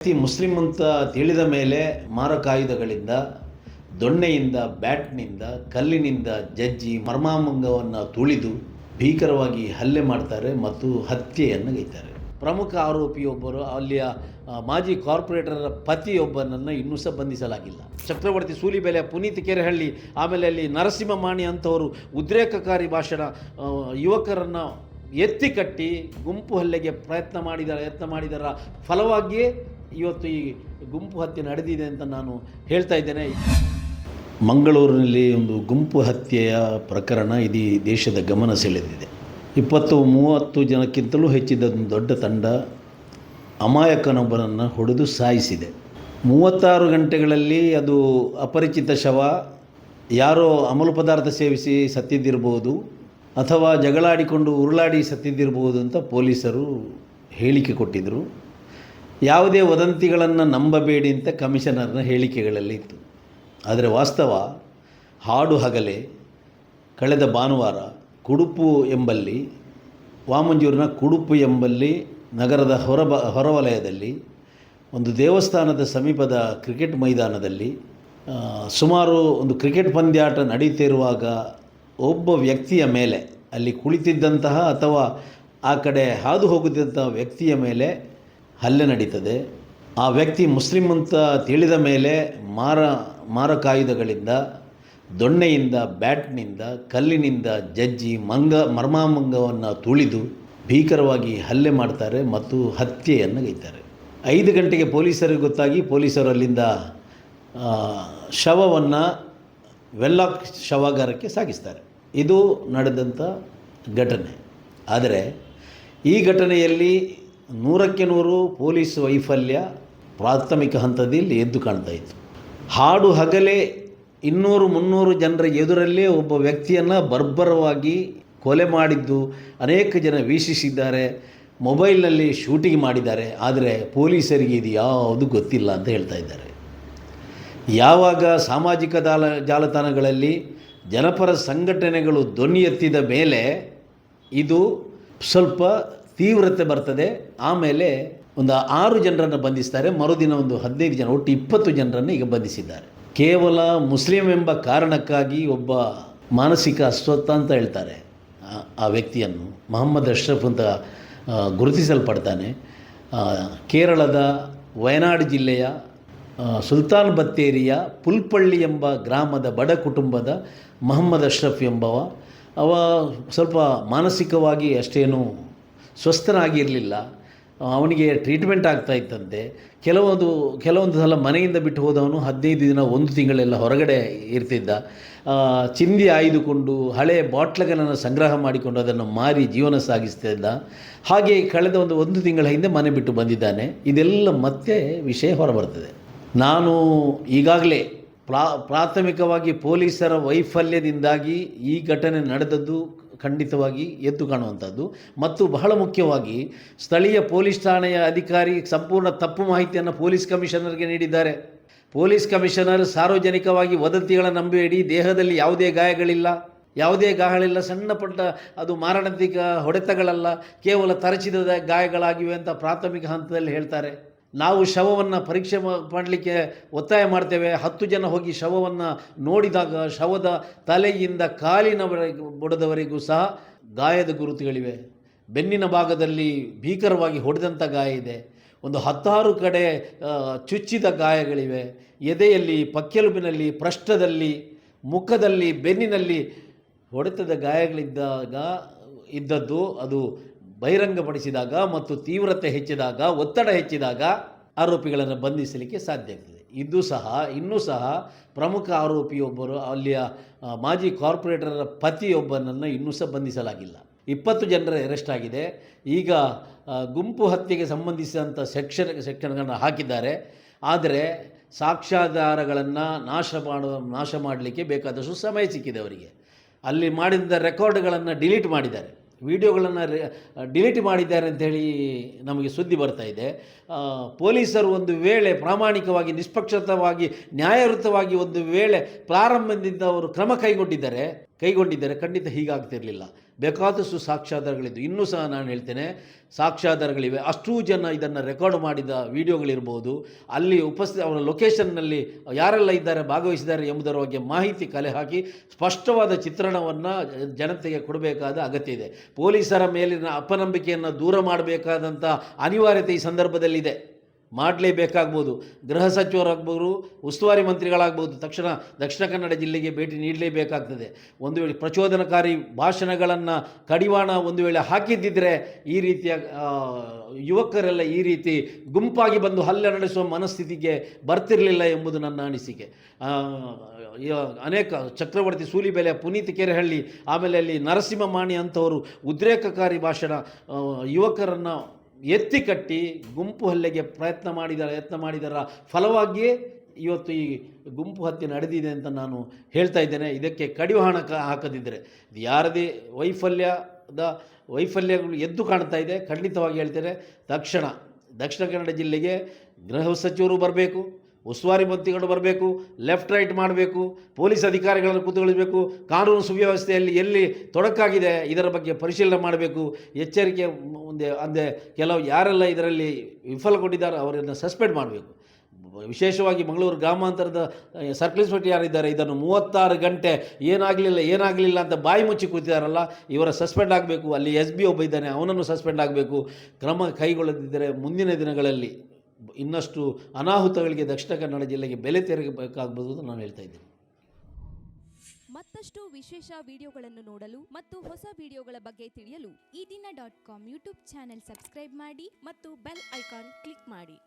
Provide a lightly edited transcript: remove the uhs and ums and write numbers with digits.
Muslim ಅಂತ ತಿಳಿದ ಮೇಲೆ ಮಾರಕಾಯುಧಗಳಿಂದ, ದೊಣ್ಣೆಯಿಂದ, ಬ್ಯಾಟ್ನಿಂದ, ಕಲ್ಲಿನಿಂದ ಜಜ್ಜಿ ಮರ್ಮಾಂಗವನ್ನು ತುಳಿದು ಭೀಕರವಾಗಿ ಹಲ್ಲೆ ಮಾಡ್ತಾರೆ ಮತ್ತು ಹತ್ಯೆಯನ್ನು ಗೈತಾರೆ. ಪ್ರಮುಖ ಆರೋಪಿಯೊಬ್ಬರು ಅಲ್ಲಿಯ ಮಾಜಿ ಕಾರ್ಪೊರೇಟರ್ ಪತಿಯೊಬ್ಬನನ್ನು ಇನ್ನೂ ಸಹ ಬಂಧಿಸಲಾಗಿಲ್ಲ. ಚಕ್ರವರ್ತಿ ಸೂಲಿಬೆಲೆ, ಪುನೀತ್ ಕೆರೆಹಳ್ಳಿ, ಆಮೇಲೆ ಅಲ್ಲಿ ನರಸಿಂಹ ಮಾಣಿ ಅಂಥವರು ಉದ್ರೇಕಕಾರಿ ಭಾಷಣ, ಯುವಕರನ್ನು ಎತ್ತಿ ಕಟ್ಟಿ ಗುಂಪು ಹಲ್ಲೆಗೆ ಯತ್ನ ಮಾಡಿದರ ಫಲವಾಗಿಯೇ ಇವತ್ತು ಈ ಗುಂಪು ಹತ್ಯೆ ನಡೆದಿದೆ ಅಂತ ನಾನು ಹೇಳ್ತಾ ಇದ್ದೇನೆ. ಮಂಗಳೂರಿನಲ್ಲಿ ಒಂದು ಗುಂಪು ಹತ್ಯೆಯ ಪ್ರಕರಣ ಇಡೀ ದೇಶದ ಗಮನ ಸೆಳೆದಿದೆ. 20-30 ಜನಕ್ಕಿಂತಲೂ ಹೆಚ್ಚಿದ ದೊಡ್ಡ ತಂಡ ಅಮಾಯಕನೊಬ್ಬನನ್ನು ಹೊಡೆದು ಸಾಯಿಸಿದೆ. 36 ಗಂಟೆಗಳಲ್ಲಿ ಅದು ಅಪರಿಚಿತ ಶವ, ಯಾರೋ ಅಮಲು ಪದಾರ್ಥ ಸೇವಿಸಿ ಸತ್ತಿದ್ದಿರ್ಬೋದು ಅಥವಾ ಜಗಳಾಡಿಕೊಂಡು ಉರುಳಾಡಿ ಸತ್ತಿದ್ದಿರ್ಬೋದು ಅಂತ ಪೊಲೀಸರು ಹೇಳಿಕೆ ಕೊಟ್ಟಿದ್ದರು. ಯಾವುದೇ ವದಂತಿಗಳನ್ನು ನಂಬಬೇಡಿ ಅಂತ ಕಮಿಷನರ್ನ ಹೇಳಿಕೆಗಳಲ್ಲಿ ಇತ್ತು. ಆದರೆ ವಾಸ್ತವ ಹಾಡು ಹಗಲೇ ಕಳೆದ ಭಾನುವಾರ ಕುಡುಪು ಎಂಬಲ್ಲಿ, ವಾಮಂಜೂರಿನ ಕುಡುಪು ಎಂಬಲ್ಲಿ ನಗರದ ಹೊರವಲಯದಲ್ಲಿ ಒಂದು ದೇವಸ್ಥಾನದ ಸಮೀಪದ ಕ್ರಿಕೆಟ್ ಮೈದಾನದಲ್ಲಿ ಸುಮಾರು ಒಂದು ಕ್ರಿಕೆಟ್ ಪಂದ್ಯಾಟ ನಡೀತಿರುವಾಗ ಒಬ್ಬ ವ್ಯಕ್ತಿಯ ಮೇಲೆ, ಅಲ್ಲಿ ಕುಳಿತಿದ್ದಂತಹ ಅಥವಾ ಆ ಕಡೆ ಹಾದು ಹೋಗುತ್ತಿದ್ದಂತಹ ವ್ಯಕ್ತಿಯ ಮೇಲೆ ಹಲ್ಲೆ ನಡೀತದೆ. ಆ ವ್ಯಕ್ತಿ ಮುಸ್ಲಿಂ ಅಂತ ತಿಳಿದ ಮೇಲೆ ಮಾರಕಾಯುಧಗಳಿಂದ, ದೊಣ್ಣೆಯಿಂದ, ಬ್ಯಾಟ್ನಿಂದ, ಕಲ್ಲಿನಿಂದ ಜಜ್ಜಿ ಮರ್ಮಾಂಗವನ್ನು ತುಳಿದು ಭೀಕರವಾಗಿ ಹಲ್ಲೆ ಮಾಡ್ತಾರೆ ಮತ್ತು ಹತ್ಯೆಯನ್ನು ಗೈತಾರೆ. 5 ಗಂಟೆಗೆ ಪೊಲೀಸರಿಗೆ ಗೊತ್ತಾಗಿ ಪೊಲೀಸರು ಅಲ್ಲಿಂದ ಶವವನ್ನು ವೆಲ್ಲಾಕ್ ಶವಾಗಾರಕ್ಕೆ ಸಾಗಿಸ್ತಾರೆ. ಇದು ನಡೆದಂಥ ಘಟನೆ. ಆದರೆ ಈ ಘಟನೆಯಲ್ಲಿ 100ಕ್ಕೆ 100 ಪೊಲೀಸ್ ವೈಫಲ್ಯ ಪ್ರಾಥಮಿಕ ಹಂತದಲ್ಲಿ ಎದ್ದು ಕಾಣ್ತಾ ಇತ್ತು. ಹಾಡು ಹಗಲೇ 200-300 ಜನರ ಎದುರಲ್ಲೇ ಒಬ್ಬ ವ್ಯಕ್ತಿಯನ್ನು ಬರ್ಬರವಾಗಿ ಕೊಲೆ ಮಾಡಿದ್ದು ಅನೇಕ ಜನ ವೀಕ್ಷಿಸಿದ್ದಾರೆ, ಮೊಬೈಲ್ನಲ್ಲಿ ಶೂಟಿಂಗ್ ಮಾಡಿದ್ದಾರೆ. ಆದರೆ ಪೊಲೀಸರಿಗೆ ಇದು ಯಾವುದು ಗೊತ್ತಿಲ್ಲ ಅಂತ ಹೇಳ್ತಾ ಇದ್ದಾರೆ. ಯಾವಾಗ ಸಾಮಾಜಿಕ ಜಾಲತಾಣಗಳಲ್ಲಿ ಜನಪರ ಸಂಘಟನೆಗಳು ಧ್ವನಿ ಎತ್ತಿದ ಮೇಲೆ ಇದು ಸ್ವಲ್ಪ ತೀವ್ರತೆ ಬರ್ತದೆ. ಆಮೇಲೆ ಒಂದು 6 ಜನರನ್ನು ಬಂಧಿಸ್ತಾರೆ. ಮರುದಿನ ಒಂದು 15 ಜನ, ಒಟ್ಟು 20 ಜನರನ್ನು ಈಗ ಬಂಧಿಸಿದ್ದಾರೆ. ಕೇವಲ ಮುಸ್ಲಿಂ ಎಂಬ ಕಾರಣಕ್ಕಾಗಿ ಒಬ್ಬ ಮಾನಸಿಕ ಅಸ್ವಸ್ಥ ಅಂತ ಹೇಳ್ತಾರೆ ಆ ವ್ಯಕ್ತಿಯನ್ನು. ಮೊಹಮ್ಮದ್ ಅಶ್ರಫ್ ಅಂತ ಗುರುತಿಸಲ್ಪಡ್ತಾನೆ. ಕೇರಳದ ವಯನಾಡು ಜಿಲ್ಲೆಯ ಸುಲ್ತಾನ್ ಬತ್ತೇರಿಯ ಪುಲ್ಪಳ್ಳಿ ಎಂಬ ಗ್ರಾಮದ ಬಡ ಕುಟುಂಬದ ಮೊಹಮ್ಮದ್ ಅಶ್ರಫ್ ಎಂಬವ. ಅವ ಸ್ವಲ್ಪ ಮಾನಸಿಕವಾಗಿ ಅಷ್ಟೇನು ಸ್ವಸ್ಥನಾಗಿರಲಿಲ್ಲ. ಅವನಿಗೆ ಟ್ರೀಟ್ಮೆಂಟ್ ಆಗ್ತಾ ಇತ್ತಂತೆ. ಕೆಲವೊಂದು ಸಲ ಮನೆಯಿಂದ ಬಿಟ್ಟು ಹೋದವನು 15 ದಿನ, 1 ತಿಂಗಳೆಲ್ಲ ಹೊರಗಡೆ ಇರ್ತಿದ್ದ. ಚಿಂದಿ ಆಯ್ದುಕೊಂಡು ಹಳೆ ಬಾಟ್ಲಗಳನ್ನು ಸಂಗ್ರಹ ಮಾಡಿಕೊಂಡು ಅದನ್ನು ಮಾರಿ ಜೀವನ ಸಾಗಿಸ್ತಿದ್ದ. ಹಾಗೆ ಕಳೆದ ಒಂದು ತಿಂಗಳ ಹಿಂದೆ ಮನೆ ಬಿಟ್ಟು ಬಂದಿದ್ದಾನೆ. ಇದೆಲ್ಲ ಮತ್ತೆ ವಿಷಯ ಹೊರಬರ್ತದೆ. ನಾನು ಈಗಾಗಲೇ ಪ್ರಾಥಮಿಕವಾಗಿ ಪೊಲೀಸರ ವೈಫಲ್ಯದಿಂದಾಗಿ ಈ ಘಟನೆ ನಡೆದದ್ದು ಖಂಡಿತವಾಗಿ ಎದ್ದು ಕಾಣುವಂಥದ್ದು. ಮತ್ತು ಬಹಳ ಮುಖ್ಯವಾಗಿ ಸ್ಥಳೀಯ ಪೊಲೀಸ್ ಠಾಣೆಯ ಅಧಿಕಾರಿ ಸಂಪೂರ್ಣ ತಪ್ಪು ಮಾಹಿತಿಯನ್ನು ಪೊಲೀಸ್ ಕಮಿಷನರ್ಗೆ ನೀಡಿದ್ದಾರೆ. ಪೊಲೀಸ್ ಕಮಿಷನರ್ ಸಾರ್ವಜನಿಕವಾಗಿ ವದಂತಿಗಳನ್ನು ನಂಬೇಡಿ, ದೇಹದಲ್ಲಿ ಯಾವುದೇ ಗಾಯಗಳಿಲ್ಲ, ಸಣ್ಣ ಪುಟ್ಟ ಅದು ಮಾರಣಾಂತಿಕ ಹೊಡೆತಗಳಲ್ಲ, ಕೇವಲ ತರಚಿದ ಗಾಯಗಳಾಗಿವೆ ಅಂತ ಪ್ರಾಥಮಿಕ ಹಂತದಲ್ಲಿ ಹೇಳ್ತಾರೆ. ನಾವು ಶವವನ್ನು ಪರೀಕ್ಷೆ ಮಾಡಲಿಕ್ಕೆ ಒತ್ತಾಯ ಮಾಡ್ತೇವೆ. 10 ಜನ ಹೋಗಿ ಶವವನ್ನು ನೋಡಿದಾಗ ಶವದ ತಲೆಯಿಂದ ಕಾಲಿನವರೆಗೂ ಬುಡದವರೆಗೂ ಸಹ ಗಾಯದ ಗುರುತುಗಳಿವೆ. ಬೆನ್ನಿನ ಭಾಗದಲ್ಲಿ ಭೀಕರವಾಗಿ ಹೊಡೆದಂಥ ಗಾಯ ಇದೆ. ಒಂದು 16 ಕಡೆ ಚುಚ್ಚಿದ ಗಾಯಗಳಿವೆ. ಎದೆಯಲ್ಲಿ, ಪಕ್ಕೆಲುಬಿನಲ್ಲಿ, ಪೃಷ್ಠದಲ್ಲಿ, ಮುಖದಲ್ಲಿ, ಬೆನ್ನಿನಲ್ಲಿ ಹೊಡೆತದ ಇದ್ದದ್ದು ಅದು ಬಹಿರಂಗಪಡಿಸಿದಾಗ ಮತ್ತು ತೀವ್ರತೆ ಹೆಚ್ಚಿದಾಗ, ಒತ್ತಡ ಹೆಚ್ಚಿದಾಗ ಆರೋಪಿಗಳನ್ನು ಬಂಧಿಸಲಿಕ್ಕೆ ಸಾಧ್ಯ ಆಗ್ತದೆ. ಇನ್ನೂ ಸಹ ಪ್ರಮುಖ ಆರೋಪಿಯೊಬ್ಬರು ಅಲ್ಲಿಯ ಮಾಜಿ ಕಾರ್ಪೊರೇಟರ್ ಪತಿಯೊಬ್ಬನನ್ನು ಇನ್ನೂ ಸಹ ಬಂಧಿಸಲಾಗಿಲ್ಲ. 20 ಜನರ ಅರೆಸ್ಟ್ ಆಗಿದೆ. ಈಗ ಗುಂಪು ಹತ್ಯೆಗೆ ಸಂಬಂಧಿಸಿದಂಥ ಸೆಕ್ಷನ್ಗಳನ್ನು ಹಾಕಿದ್ದಾರೆ. ಆದರೆ ಸಾಕ್ಷ್ಯಾಧಾರಗಳನ್ನು ನಾಶ ಮಾಡಲಿಕ್ಕೆ ಬೇಕಾದಷ್ಟು ಸಮಯ ಸಿಕ್ಕಿದೆ ಅವರಿಗೆ. ಅಲ್ಲಿ ಮಾಡಿದ ರೆಕಾರ್ಡ್ಗಳನ್ನು ಡಿಲೀಟ್ ಮಾಡಿದ್ದಾರೆ, ವಿಡಿಯೋಗಳನ್ನು ಡಿಲೀಟ್ ಮಾಡಿದ್ದಾರೆ ಅಂಥೇಳಿ ನಮಗೆ ಸುದ್ದಿ ಬರ್ತಾ ಇದೆ. ಪೊಲೀಸರು ಒಂದು ವೇಳೆ ಪ್ರಾಮಾಣಿಕವಾಗಿ, ನಿಷ್ಪಕ್ಷಪಾತವಾಗಿ, ನ್ಯಾಯಯುತವಾಗಿ ಒಂದು ವೇಳೆ ಪ್ರಾರಂಭದಿಂದ ಅವರು ಕ್ರಮ ಕೈಗೊಂಡಿದ್ದರೆ ಖಂಡಿತ ಹೀಗಾಗ್ತಿರಲಿಲ್ಲ. ಬೇಕಾದಷ್ಟು ಸಾಕ್ಷ್ಯಾಧಾರಗಳಿದ್ದು, ಇನ್ನೂ ಸಹ ನಾನು ಹೇಳ್ತೇನೆ ಸಾಕ್ಷ್ಯಾಧಾರಗಳಿವೆ. ಅಷ್ಟೂ ಜನ ಇದನ್ನು ರೆಕಾರ್ಡ್ ಮಾಡಿದ ವಿಡಿಯೋಗಳಿರ್ಬೋದು, ಅಲ್ಲಿ ಅವರ ಲೊಕೇಶನ್ನಲ್ಲಿ ಯಾರೆಲ್ಲ ಇದ್ದಾರೆ, ಭಾಗವಹಿಸಿದ್ದಾರೆ ಎಂಬುದರ ಬಗ್ಗೆ ಮಾಹಿತಿ ಕಲೆ ಹಾಕಿ ಸ್ಪಷ್ಟವಾದ ಚಿತ್ರಣವನ್ನು ಜನತೆಗೆ ಕೊಡಬೇಕಾದ ಅಗತ್ಯ ಇದೆ. ಪೊಲೀಸರ ಮೇಲಿನ ಅಪನಂಬಿಕೆಯನ್ನು ದೂರ ಮಾಡಬೇಕಾದಂಥ ಅನಿವಾರ್ಯತೆ ಈ ಸಂದರ್ಭದಲ್ಲಿದೆ, ಮಾಡಲೇಬೇಕಾಗ್ಬೋದು. ಗೃಹ ಸಚಿವರಾಗ್ಬೋದು, ಉಸ್ತುವಾರಿ ಮಂತ್ರಿಗಳಾಗ್ಬೋದು, ತಕ್ಷಣ ದಕ್ಷಿಣ ಕನ್ನಡ ಜಿಲ್ಲೆಗೆ ಭೇಟಿ ನೀಡಲೇಬೇಕಾಗ್ತದೆ. ಒಂದು ವೇಳೆ ಪ್ರಚೋದನಕಾರಿ ಭಾಷಣಗಳನ್ನು ಕಡಿವಾಣ ಒಂದು ವೇಳೆ ಹಾಕಿದ್ದಿದ್ದರೆ ಈ ರೀತಿಯ ಯುವಕರೆಲ್ಲ ಈ ರೀತಿ ಗುಂಪಾಗಿ ಬಂದು ಹಲ್ಲೆ ನಡೆಸುವ ಮನಸ್ಥಿತಿಗೆ ಬರ್ತಿರಲಿಲ್ಲ ಎಂಬುದು ನನ್ನ ಅನಿಸಿಕೆ. ಅನೇಕ ಚಕ್ರವರ್ತಿ ಸೂಲಿಬೆಲೆ, ಪುನೀತ್ ಕೆರೆಹಳ್ಳಿ, ಆಮೇಲೆ ಅಲ್ಲಿ ನರಸಿಂಹ ಮಾಣಿ ಅಂಥವರು ಉದ್ರೇಕಕಾರಿ ಭಾಷಣ ಯುವಕರನ್ನು ಎತ್ತಿ ಕಟ್ಟಿ ಗುಂಪು ಹಲ್ಲೆಗೆ ಯತ್ನ ಮಾಡಿದರ ಫಲವಾಗಿಯೇ ಇವತ್ತು ಈ ಗುಂಪು ಹತ್ಯೆ ನಡೆದಿದೆ ಅಂತ ನಾನು ಹೇಳ್ತಾ ಇದ್ದೇನೆ. ಇದಕ್ಕೆ ಕಡಿವಾಣ ಹಾಕದಿದ್ದರೆ ಇದು ಯಾರದೇ ವೈಫಲ್ಯಗಳು ಎದ್ದು ಕಾಣ್ತಾ ಇದೆ. ಖಂಡಿತವಾಗಿ ಹೇಳ್ತೇನೆ, ತಕ್ಷಣ ದಕ್ಷಿಣ ಕನ್ನಡ ಜಿಲ್ಲೆಗೆ ಗೃಹ ಸಚಿವರು ಬರಬೇಕು, ಉಸ್ತುವಾರಿ ಮಂತ್ರಿಗಳು ಬರಬೇಕು, ಲೆಫ್ಟ್ ರೈಟ್ ಮಾಡಬೇಕು, ಪೊಲೀಸ್ ಅಧಿಕಾರಿಗಳನ್ನು ಕೂತುಗೊಳಿಸಬೇಕು, ಕಾನೂನು ಸುವ್ಯವಸ್ಥೆಯಲ್ಲಿ ಎಲ್ಲಿ ತೊಡಕಾಗಿದೆ ಇದರ ಬಗ್ಗೆ ಪರಿಶೀಲನೆ ಮಾಡಬೇಕು, ಎಚ್ಚರಿಕೆ ಮುಂದೆ ಕೆಲವು ಯಾರೆಲ್ಲ ಇದರಲ್ಲಿ ವಿಫಲಗೊಂಡಿದ್ದಾರೆ ಅವರನ್ನು ಸಸ್ಪೆಂಡ್ ಮಾಡಬೇಕು. ವಿಶೇಷವಾಗಿ ಮಂಗಳೂರು ಗ್ರಾಮಾಂತರದ ಸರ್ಕಲ್ ಇನ್ಸ್ಪೆಕ್ಟರ್ ಯಾರಿದ್ದಾರೆ, ಇದನ್ನು 36 ಗಂಟೆ ಏನಾಗಲಿಲ್ಲ ಅಂತ ಬಾಯಿ ಮುಚ್ಚಿ ಕೂತಿದ್ದಾರಲ್ಲ, ಇವರ ಸಸ್ಪೆಂಡ್ ಆಗಬೇಕು. ಅಲ್ಲಿ SB ಒಬ್ಬ ಇದ್ದಾನೆ, ಅವನನ್ನು ಸಸ್ಪೆಂಡ್ ಆಗಬೇಕು. ಕ್ರಮ ಕೈಗೊಳ್ಳದಿದ್ದರೆ ಮುಂದಿನ ದಿನಗಳಲ್ಲಿ ಇನ್ನಷ್ಟು ಅನಾಹುತಗಳಿಗೆ ದಕ್ಷಿಣ ಕನ್ನಡ ಜಿಲ್ಲೆಗೆ ಬೆಲೆ ತೆರಬೇಕಾಗಬಹುದು ಅಂತ ನಾನು ಹೇಳ್ತಾ ಇದ್ದೇನೆ. ಮತ್ತಷ್ಟು ವಿಶೇಷ ವಿಡಿಯೋಗಳನ್ನು ನೋಡಲು ಮತ್ತು ಹೊಸ ವಿಡಿಯೋಗಳ ಬಗ್ಗೆ ತಿಳಿಯಲು eDina.com ಯೂಟ್ಯೂಬ್ ಚಾನೆಲ್ ಸಬ್ಸ್ಕ್ರೈಬ್ ಮಾಡಿ ಮತ್ತು ಬೆಲ್ ಐಕಾನ್ ಕ್ಲಿಕ್ ಮಾಡಿ.